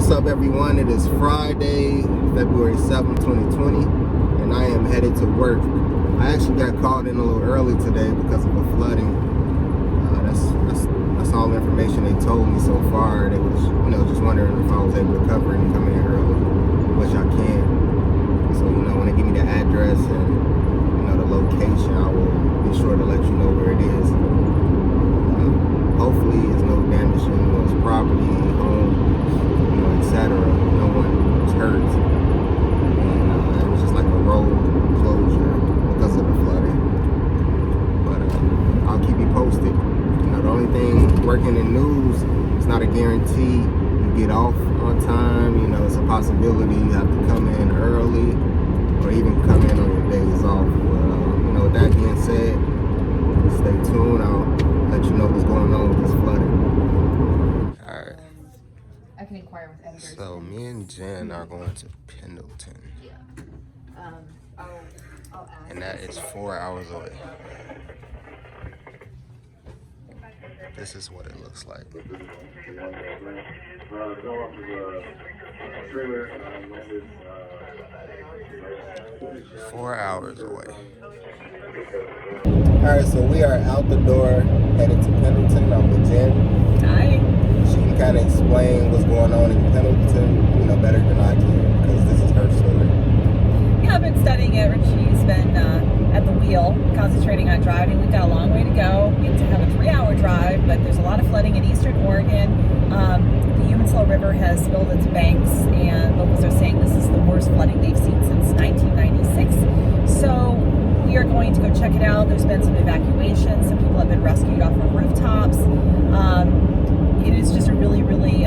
What's up, everyone? It is Friday, February 7th, 2020, and I am headed to work. I actually got called in a little early today because of the flooding. That's all the information they told me so far. They was, just wondering if I was able to cover it and come in early, which I can. So, when they give me the address and, the location, I will be sure to let you know where it is. Hopefully, there's no damage to anyone's property, home, etc. No one was hurt. And it was just like a road closure because of the flooding. But I'll keep you posted. The only thing working in news, it's not a guarantee you get off on time. It's a possibility you have to come in early or even come in on your days off. But with that being said, stay tuned. I'll let you know what's going on with this flooding. Alright. I can inquire with editors. So me and Jen are going to Pendleton. Yeah. I'll ask. And that is 4 hours away. This is what it looks like. 4 hours away. Alright, so we are out the door, headed to Pendleton. I'm with Jen. Hi. She can kind of explain what's going on in Pendleton, better than I can, because this is her story. Yeah, I've been studying it. Richie's been at the wheel, concentrating on driving. We've got a long way to go. We have to have a 3-hour drive, but there's a lot of flooding in eastern Oregon. The Umatilla River has filled its banks, and locals are saying this is the worst flooding they've seen since 1996. So we are going to go check it out. There's been some evacuations. Some people have been rescued off of rooftops. It is just a really, really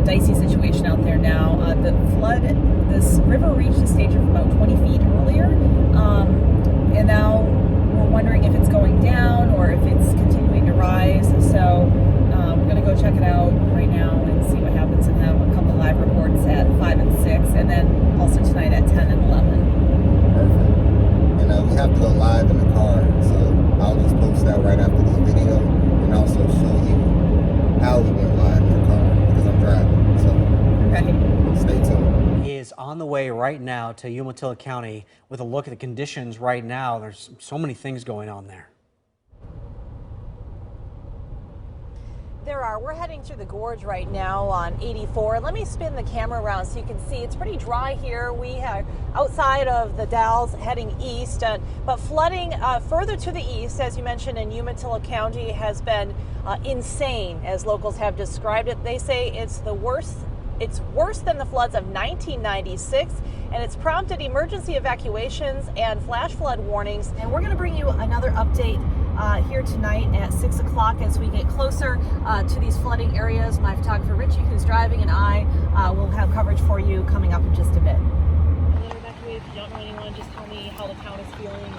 dicey situation out there now. The flood, this river reached a stage of about 20 feet earlier, and now we're wondering if it's going down or if it's continuing to rise. So we're going to go check it out right now and see what happens, and have a couple live reports at 5 and 6, and then also tonight at 10 and 11. Perfect. And we have to go live in the car, so I'll just post that right after this video, and also show you how we went live in the car, because I'm driving. So stay tuned. Is on the way right now to Umatilla County with a look at the conditions right now. There's so many things going on there. We're heading through the gorge right now on 84. Let me spin the camera around so you can see. It's pretty dry here. We are outside of the Dalles heading east, but flooding further to the east, as you mentioned, in Umatilla County has been insane, as locals have described it. They say it's the worst. It's worse than the floods of 1996, and it's prompted emergency evacuations and flash flood warnings. And we're going to bring you another update here tonight at 6 o'clock as we get closer to these flooding areas. My photographer Richie, who's driving, and I will have coverage for you coming up in just a bit. Evacuate. If you don't know anyone, just tell me how the town is feeling.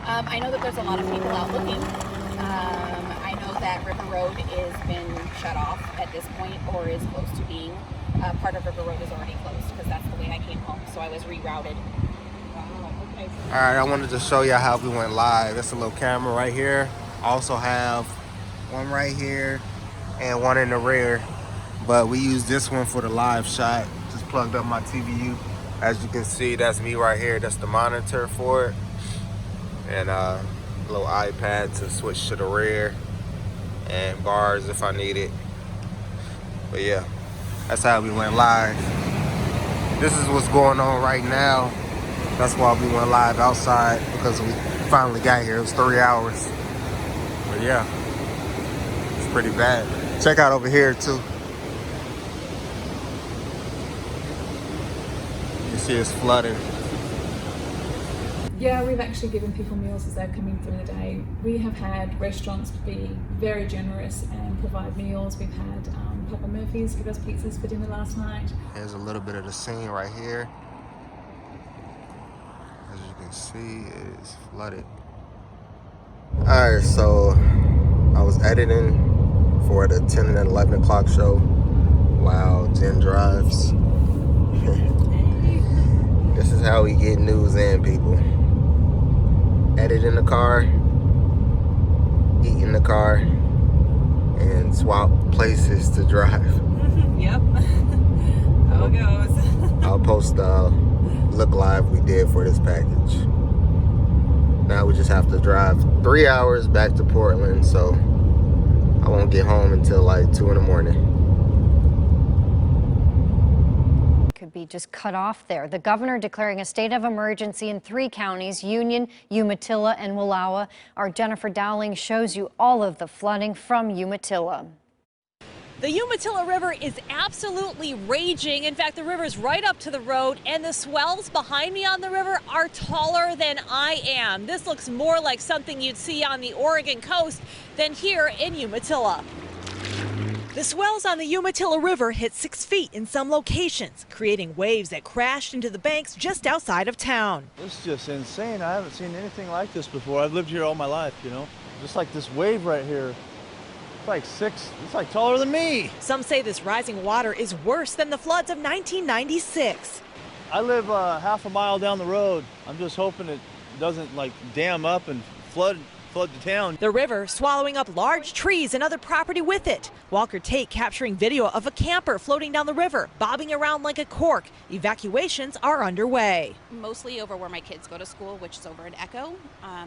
I know that there's a lot of people out looking. I know that River Road has been shut off at this point, or is close to being. Part of River Road is already closed, because that's the way I came home, so I was rerouted. Okay. Alright, I wanted to show you how we went live. That's a little camera right here. I also have one right here and one in the rear, but we use this one for the live shot. Just plugged up my TVU. As you can see, that's me right here. That's the monitor for it, and a little iPad to switch to the rear, and bars if I need it. But yeah, that's how we went live. This is what's going on right now. That's why we went live outside, because we finally got here. It was 3 hours. But yeah, it's pretty bad. Check out over here too. You see it's flooding. Yeah, we've actually given people meals as they're coming through the day. We have had restaurants be very generous and provide meals. We've had Papa Murphy's give us pizzas for dinner last night. Here's a little bit of the scene right here. As you can see, it is flooded. Alright, so I was editing for the 10 and 11 o'clock show while Jen drives. This is how we get news in, people. Edit in the car, eat in the car, and swap places to drive. Yep. So I'll post the look live we did for this package. Now we just have to drive 3 hours back to Portland, so I won't get home until like 2 in the morning. Could be just cut off there. The governor declaring a state of emergency in 3 counties, Union, Umatilla, and Wallowa. Our Jennifer Dowling shows you all of the flooding from Umatilla. The Umatilla River is absolutely raging. In fact, the river's right up to the road, and the swells behind me on the river are taller than I am. This looks more like something you'd see on the Oregon coast than here in Umatilla. The swells on the Umatilla River hit 6 feet in some locations, creating waves that crashed into the banks just outside of town. It's just insane. I haven't seen anything like this before. I've lived here all my life, you know. Just like this wave right here. It's like 6, it's like taller than me. Some say this rising water is worse than the floods of 1996. I live half a mile down the road. I'm just hoping it doesn't like dam up and flood the town. The river swallowing up large trees and other property with it. Walker Tate capturing video of a camper floating down the river, bobbing around like a cork. Evacuations are underway. Mostly over where my kids go to school, which is over in Echo.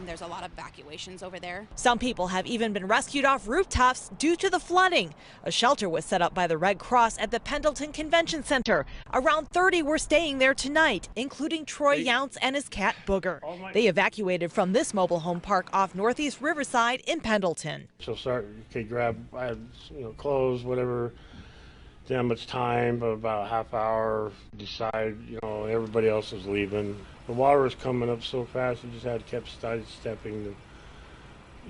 There's a lot of evacuations over there. Some people have even been rescued off rooftops due to the flooding. A shelter was set up by the Red Cross at the Pendleton Convention Center. Around 30 were staying there tonight, including Troy Younts and his cat Booger. They evacuated from this mobile home park off Northeast Riverside in Pendleton. So grab, I had, clothes, whatever. Didn't have much time, but about a half hour, decide, everybody else was leaving. The water was coming up so fast, I just had kept sidestepping.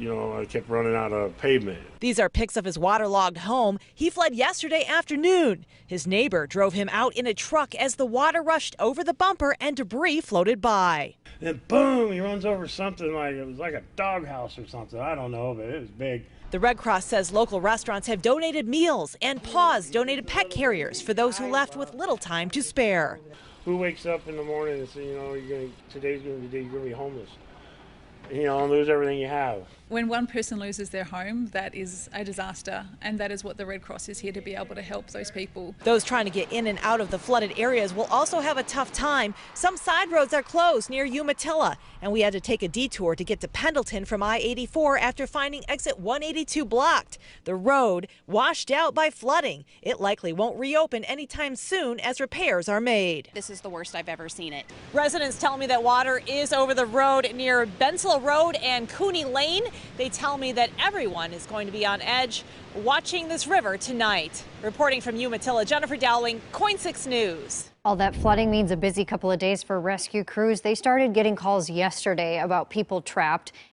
I kept running out of pavement. These are pics of his waterlogged home. He fled yesterday afternoon. His neighbor drove him out in a truck as the water rushed over the bumper and debris floated by. Then boom, he runs over something like it was like a doghouse or something. I don't know, but it was big. The Red Cross says local restaurants have donated meals and Paws donated pet carriers for those who left with little time to spare. Who wakes up in the morning and says, today's going to be the day you're going to be homeless? And lose everything you have. When one person loses their home, that is a disaster, and that is what the Red Cross is here to be able to help those people. Those trying to get in and out of the flooded areas will also have a tough time. Some side roads are closed near Umatilla, and we had to take a detour to get to Pendleton from I-84 after finding exit 182 blocked. The road washed out by flooding. It likely won't reopen anytime soon as repairs are made. This is the worst I've ever seen it. Residents tell me that water is over the road near Bensel Road and Cooney Lane. They tell me that everyone is going to be on edge watching this river tonight. Reporting from Umatilla, Jennifer Dowling, KOIN 6 News. All that flooding means a busy couple of days for rescue crews. They started getting calls yesterday about people trapped